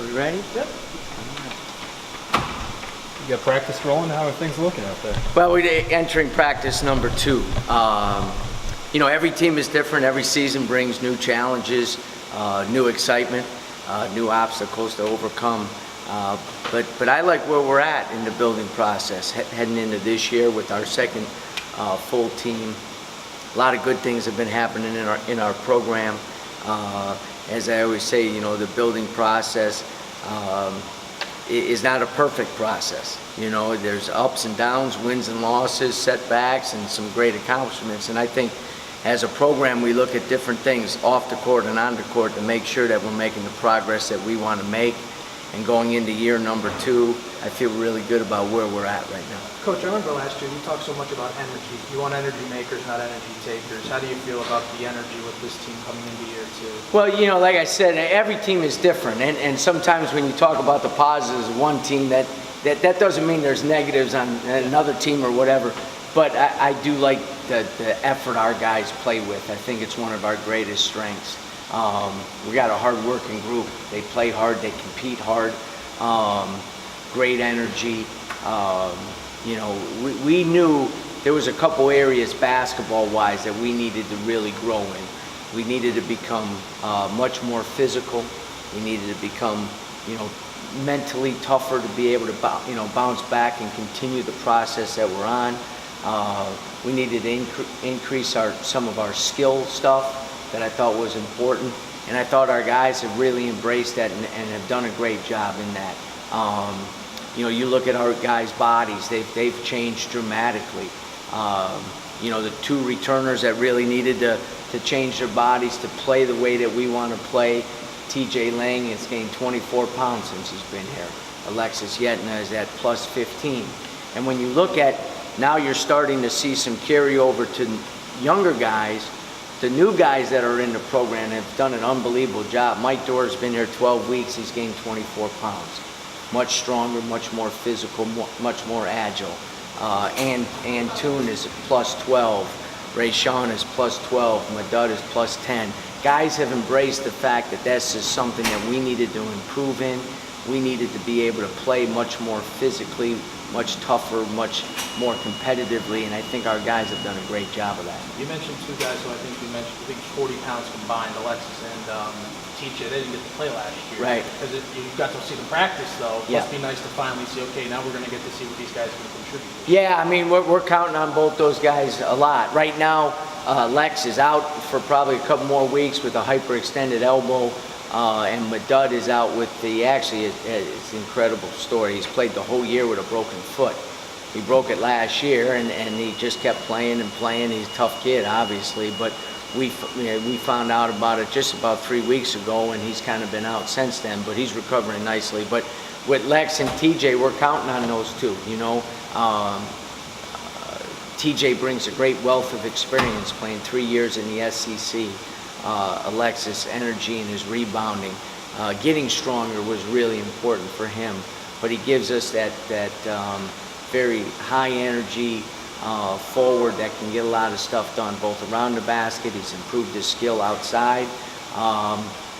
Are we ready? Yep. You got practice rolling? How are things looking out there? Well, we're entering practice number 2. Every team is different. Every season brings new challenges, new excitement, new obstacles to overcome. But I like where we're at in the building process, heading into this year with our second full team. A lot of good things have been happening in our program. As I always say, the building process is not a perfect process. There's ups and downs, wins and losses, setbacks, and some great accomplishments. And I think as a program, we look at different things off the court and on the court to make sure that we're making the progress that we want to make. And going into year number 2, I feel really good about where we're at right now. Coach, I remember last year you talked so much about energy. You want energy makers, not energy takers. How do you feel about the energy with this team coming into year 2? Well, like I said, every team is different. And sometimes when you talk about the positives of one team, that doesn't mean there's negatives on another team or whatever. But I do like the effort our guys play with. I think it's one of our greatest strengths. We got a hard-working group. They play hard. They compete hard. Great energy. We knew there was a couple areas basketball-wise that we needed to really grow in. We needed to become much more physical. We needed to become, mentally tougher to be able to, bounce back and continue the process that we're on. We needed to increase some of our skill stuff that I thought was important, and I thought our guys have really embraced that and have done a great job in that. You look at our guys' bodies; they've changed dramatically. The 2 returners that really needed to change their bodies to play the way that we want to play. TJ Lang has gained 24 pounds since he's been here. Alexis Yetna is at plus 15. And when you look at now, you're starting to see some carryover to younger guys. The new guys that are in the program have done an unbelievable job. Mike Doerr's been here 12 weeks. He's gained 24 pounds. Much stronger, much more physical, much more agile. And Toon is plus 12. Ray Sean is plus 12. Madud is plus 10. Guys have embraced the fact that this is something that we needed to improve in. We needed to be able to play much more physically, much tougher, much more competitively, and I think our guys have done a great job of that. You mentioned 2 guys who I think 40 pounds combined, Alexis and TJ. They didn't get to play last year. Right. Because you got to see them practice, though. It Yeah. must be nice to finally see, okay, now we're going to get to see what these guys can contribute. Yeah, we're counting on both those guys a lot. Right now, Lex is out for probably a couple more weeks with a hyperextended elbow. And Madud is out with it's an incredible story. He's played the whole year with a broken foot. He broke it last year, and he just kept playing and playing. He's a tough kid, obviously, but we found out about it just about 3 weeks ago, and he's kind of been out since then, but he's recovering nicely. But with Lex and TJ, we're counting on those 2, TJ brings a great wealth of experience playing 3 years in the SEC. Alexis' energy and his rebounding. Getting stronger was really important for him, but he gives us that very high energy forward that can get a lot of stuff done both around the basket. He's improved his skill outside,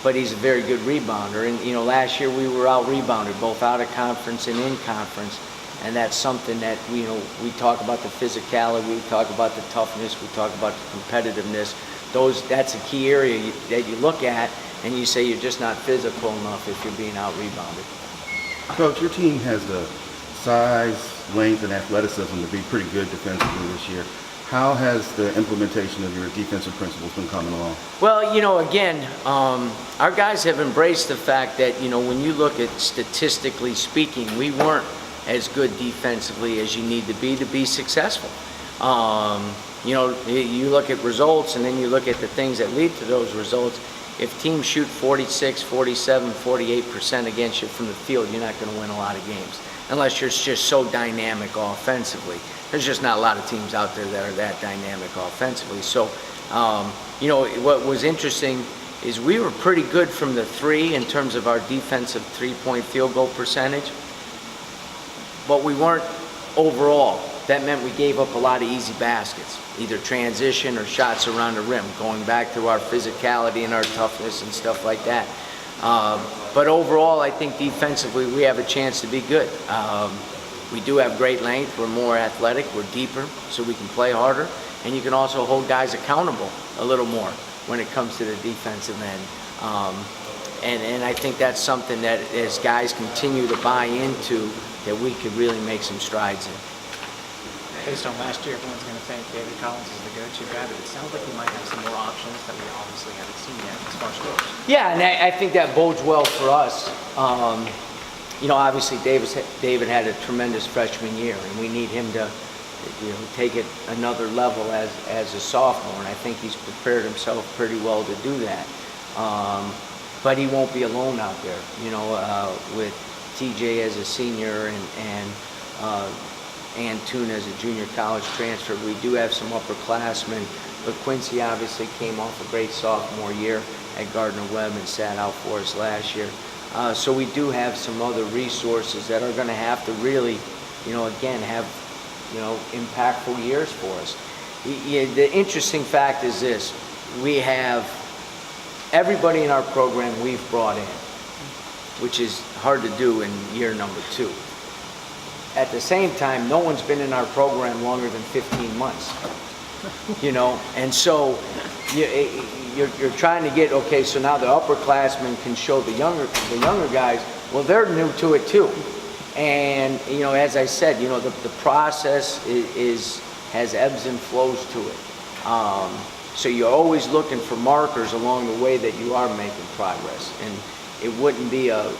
but he's a very good rebounder. And last year we were out rebounded both out of conference and in conference, and that's something that we talk about the physicality, we talk about the toughness, we talk about the competitiveness. That's a key area that you look at, and you say you're just not physical enough if you're being out rebounded. Coach, your team has the size, length, and athleticism to be pretty good defensively this year. How has the implementation of your defensive principles been coming along? Well, again, our guys have embraced the fact that, when you look at statistically speaking, we weren't as good defensively as you need to be successful. You look at results, and then you look at the things that lead to those results. If teams shoot 46, 47, 48% against you from the field, you're not going to win a lot of games unless you're just so dynamic offensively. There's just not a lot of teams out there that are that dynamic offensively. So, what was interesting is we were pretty good from the 3 in terms of our defensive 3-point field goal percentage, but we weren't overall. That meant we gave up a lot of easy baskets, either transition or shots around the rim, going back to our physicality and our toughness and stuff like that. But overall, I think defensively we have a chance to be good. We do have great length. We're more athletic. We're deeper, so we can play harder. And you can also hold guys accountable a little more when it comes to the defensive end. And I think that's something that as guys continue to buy into, that we could really make some strides in. Based on last year, everyone's going to think David Collins is the go-to guy, but it sounds like we might have some more options that we obviously haven't seen yet as far as scores. Yeah, and I think that bodes well for us. Obviously David had a tremendous freshman year, and we need him to, take it another level as a sophomore, and I think he's prepared himself pretty well to do that. But he won't be alone out there, with TJ as a senior and Toon as a junior college transfer. We do have some upperclassmen, but Quincy obviously came off a great sophomore year at Gardner-Webb and sat out for us last year. So we do have some other resources that are going to have to really, again, have, impactful years for us. The interesting fact is this: we have everybody in our program we've brought in, which is hard to do in year number 2. At the same time, no one's been in our program longer than 15 months, and so you're trying to get, okay, so now the upperclassmen can show the younger guys, well, they're new to it too. And, as I said, the process has ebbs and flows to it. So you're always looking for markers along the way that you are making progress. And it wouldn't be a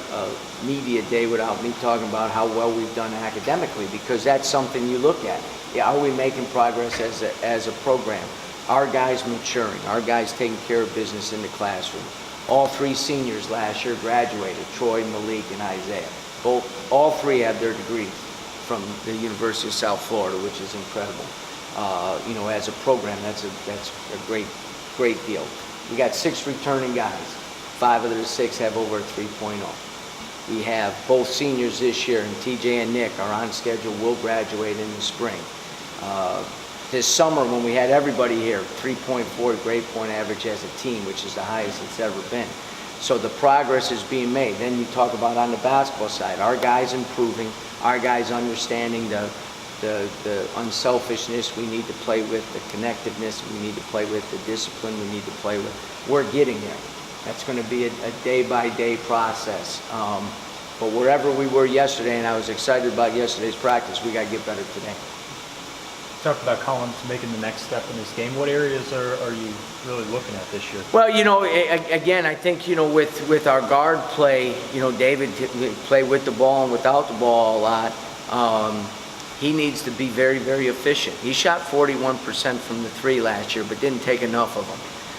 media day without me talking about how well we've done academically, because that's something you look at. Are we making progress as a program? Our guys maturing, our guys taking care of business in the classroom. All 3 seniors last year graduated, Troy, Malik, and Isaiah. All 3 have their degrees from the University of South Florida, which is incredible. As a program, that's a great deal. We got 6 returning guys. 5 of the 6 have over a 3.0. We have both seniors this year, and TJ and Nick are on schedule, will graduate in the spring. This summer, when we had everybody here, 3.4 grade point average as a team, which is the highest it's ever been. So the progress is being made. Then you talk about on the basketball side, our guys improving, our guys understanding the unselfishness we need to play with, the connectiveness we need to play with, the discipline we need to play with. We're getting there. That's going to be a day-by-day process. But wherever we were yesterday, and I was excited about yesterday's practice, we got to get better today. Talked about Collins making the next step in his game. What areas are you really looking at this year? Well, again, I think, with our guard play, David play with the ball and without the ball a lot. He needs to be very, very efficient. He shot 41% from the 3 last year, but didn't take enough of them.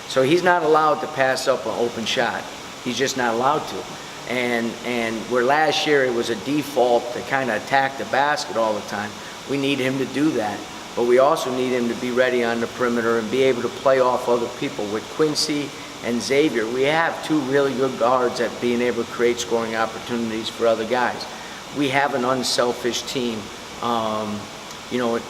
So he's not allowed to pass up an open shot. He's just not allowed to. And where last year it was a default to kind of attack the basket all the time, we need him to do that. But we also need him to be ready on the perimeter and be able to play off other people. With Quincy and Xavier, we have 2 really good guards at being able to create scoring opportunities for other guys. We have an unselfish team.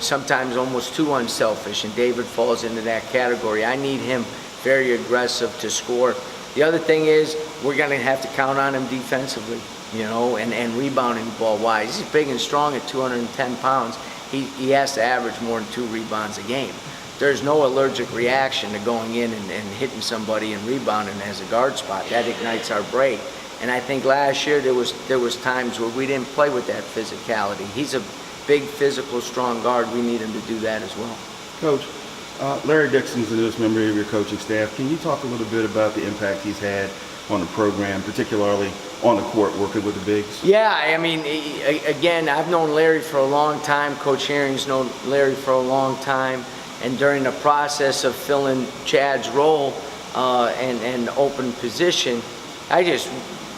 Sometimes almost too unselfish, and David falls into that category. I need him very aggressive to score. The other thing is, we're going to have to count on him defensively, and rebounding the ball wise. He's big and strong at 210 pounds. He has to average more than 2 rebounds a game. There's no allergic reaction to going in and hitting somebody and rebounding as a guard spot. That ignites our break. And I think last year there was times where we didn't play with that physicality. He's a big, physical, strong guard. We need him to do that as well. Coach, Larry Dixon's the newest member of your coaching staff. Can you talk a little bit about the impact he's had on the program, particularly on the court working with the bigs? Yeah, I mean, again, I've known Larry for a long time. Coach Herring's known Larry for a long time. And during the process of filling Chad's role and open position, I just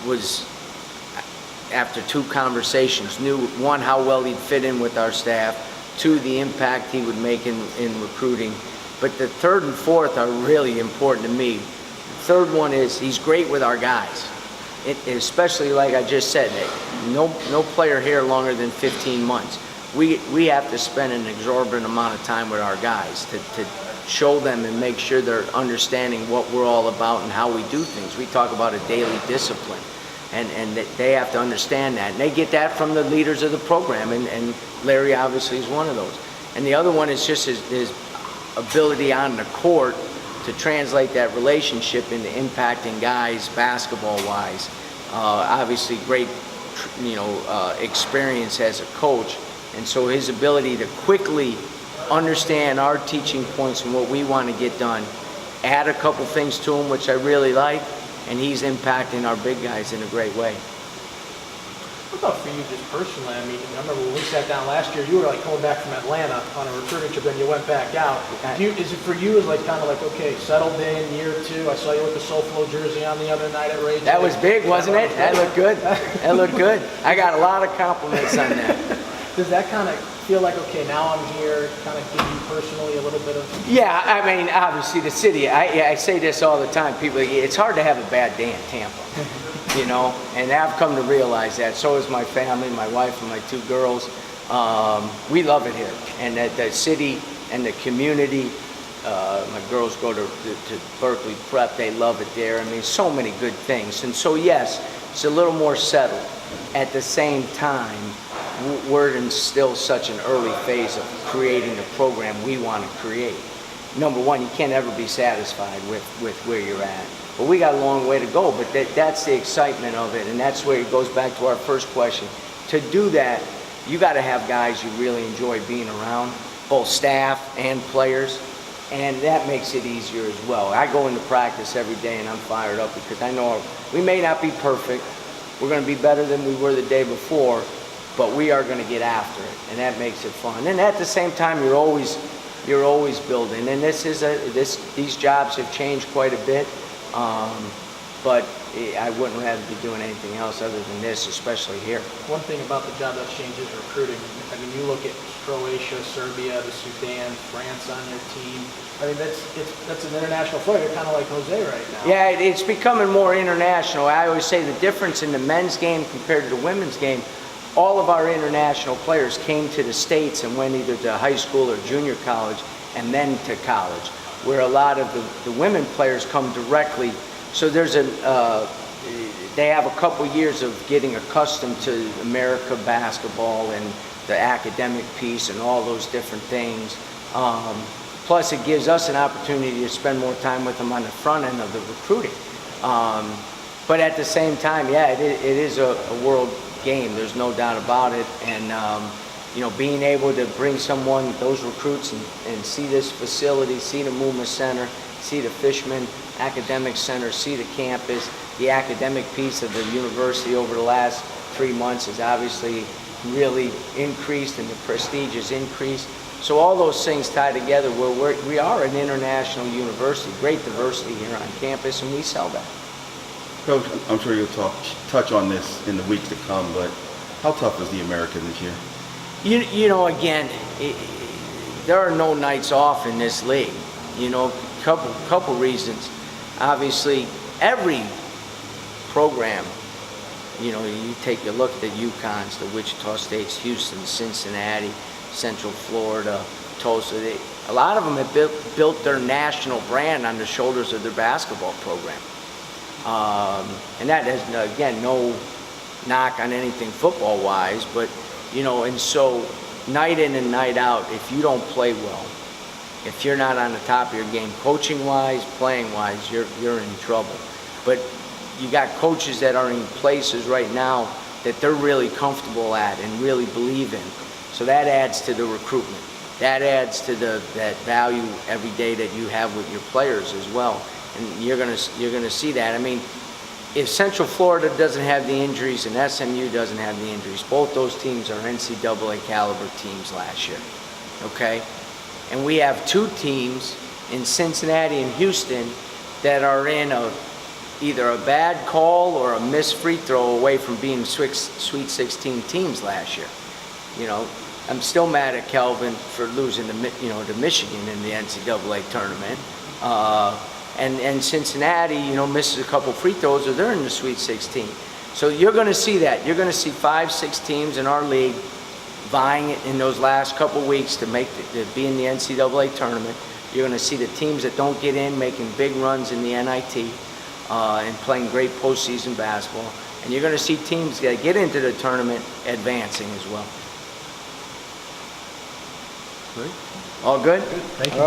was, after 2 conversations, knew, 1, how well he'd fit in with our staff, 2, the impact he would make in recruiting. But the 3rd and 4th are really important to me. The 3rd one is he's great with our guys. Especially like I just said, no player here longer than 15 months. We have to spend an exorbitant amount of time with our guys to show them and make sure they're understanding what we're all about and how we do things. We talk about a daily discipline, and they have to understand that. And they get that from the leaders of the program, and Larry obviously is one of those. And the other one is just his ability on the court to translate that relationship into impacting guys basketball-wise. Obviously, great, experience as a coach, and so his ability to quickly understand our teaching points and what we want to get done, add a couple things to him, which I really like, and he's impacting our big guys in a great way. What about for you just personally? I mean, I remember when we sat down last year, you were like coming back from Atlanta on a recruiting trip, then you went back out. Is it for you like kind of like, okay, settled in year 2? I saw you with the SoFlo jersey on the other night at Ray J. That was big, wasn't it? That looked good. That looked good. I got a lot of compliments on that. Does that kind of feel like, okay, now I'm here, kind of give you personally a little bit of... Yeah, I mean, obviously the city, I say this all the time, people, it's hard to have a bad day in Tampa, and I've come to realize that. So is my family, my wife and my 2 girls. We love it here, and that the city and the community, my girls go to Berkeley Prep, they love it there. I mean, so many good things. And so, yes, it's a little more settled. At the same time, we're in still such an early phase of creating the program we want to create. Number one, you can't ever be satisfied with where you're at. But we got a long way to go, but that's the excitement of it, and that's where it goes back to our first question. To do that, you got to have guys you really enjoy being around, both staff and players, and that makes it easier as well. I go into practice every day and I'm fired up because I know we may not be perfect. We're going to be better than we were the day before, but we are going to get after it, and that makes it fun. And at the same time, you're always building. And these jobs have changed quite a bit, but I wouldn't rather be doing anything else other than this, especially here. One thing about the job that's changed is recruiting. I mean, you look at Croatia, Serbia, the Sudan, France on your team. I mean, that's an international player, kind of like Jose right now. Yeah, it's becoming more international. I always say the difference in the men's game compared to the women's game, all of our international players came to the States and went either to high school or junior college and then to college, where a lot of the women players come directly. So there's they have a couple years of getting accustomed to America basketball and the academic piece and all those different things. Plus it gives us an opportunity to spend more time with them on the front end of the recruiting. But at the same time, yeah, it is a world game. There's no doubt about it. And being able to bring those recruits and see this facility, see the Movement Center, see the Fishman Academic Center, see the campus, the academic piece of the university over the last 3 months has obviously really increased, and the prestige has increased. So all those things tie together where we are an international university, great diversity here on campus, and we sell that. Coach, I'm sure you'll touch on this in the weeks to come, but how tough is the American this year? Again, there are no nights off in this league. Couple reasons. Obviously, every program, you take a look at the UConns, the Wichita States, Houston, Cincinnati, Central Florida, Tulsa. A lot of them have built their national brand on the shoulders of their basketball program. And that has, again, no knock on anything football-wise, but, and so night in and night out, if you don't play well, if you're not on the top of your game, coaching-wise, playing-wise, you're in trouble. But you got coaches that are in places right now that they're really comfortable at and really believe in. So that adds to the recruitment. That adds to that value every day that you have with your players as well. And you're gonna see that. I mean, if Central Florida doesn't have the injuries and SMU doesn't have the injuries, both those teams are NCAA caliber teams last year. Okay? And we have 2 teams in Cincinnati and Houston that are in either a bad call or a missed free throw away from being Sweet 16 teams last year. I'm still mad at Kelvin for losing to Michigan in the NCAA tournament. And Cincinnati, misses a couple free throws, or they're in the Sweet 16. So you're going to see that. You're going to see 5-6 teams in our league vying in those last couple weeks to be in the NCAA tournament. You're going to see the teams that don't get in making big runs in the NIT and playing great postseason basketball. And you're going to see teams that get into the tournament advancing as well. All good? Thank you.